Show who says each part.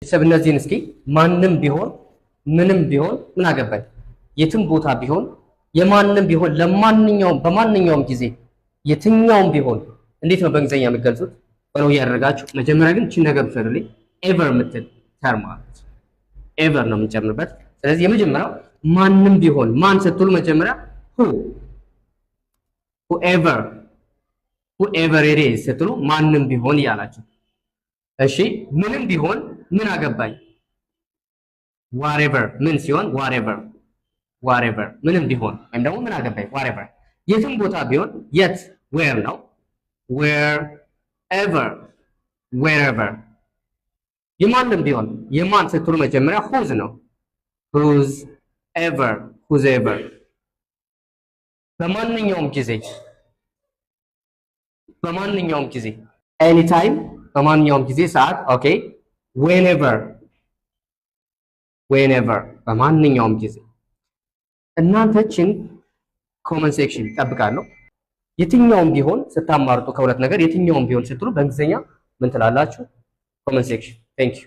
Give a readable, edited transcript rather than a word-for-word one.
Speaker 1: ቤተሰብ እነዚህን እስኪ ማንም ቢሆን ምንም ቢሆን ምን አገባኝ የትም ቦታ ቢሆን የማንም ቢሆን ለማንኛውም በማንኛውም ጊዜ የትኛውም ቢሆን እንዴት ነው በእንግሊዘኛ የሚገልጹት? ወለው ያደርጋችሁ መጀመሪያ ግን እቺ ነገር ፍርልኝ ኤቨር ምትል ተርም ማለት ኤቨር ነው የምንጨምርበት። ስለዚህ የመጀመሪያው ማንም ቢሆን ማን ስትሉ መጀመሪያ whoever it is ስትሉ ማንም ቢሆን ያላችሁ። እሺ ምንም ቢሆን ምን አገባኝ whatever ምን ሲሆን whatever ምንም ቢሆን ወይም ደግሞ ምን አገባኝ whatever የትም ቦታ ቢሆን የት where ነው wherever የማንም ቢሆን የማን ስትሉ መጀመሪያ whose ነው whoever በማንኛውም ጊዜ anytime በማንኛውም ጊዜ ሰዓት ኦኬ whenever በማንኛውም ጊዜ እናንተችን ኮመንት ሴክሽን ጠብቃለሁ። የትኛውም ቢሆን ስታማርጡ ከሁለት ነገር የትኛውም ቢሆን ስትሉ በእንግሊዘኛ ምን ትላላችሁ? ኮመንት ሴክሽን። ቴንክ ዩ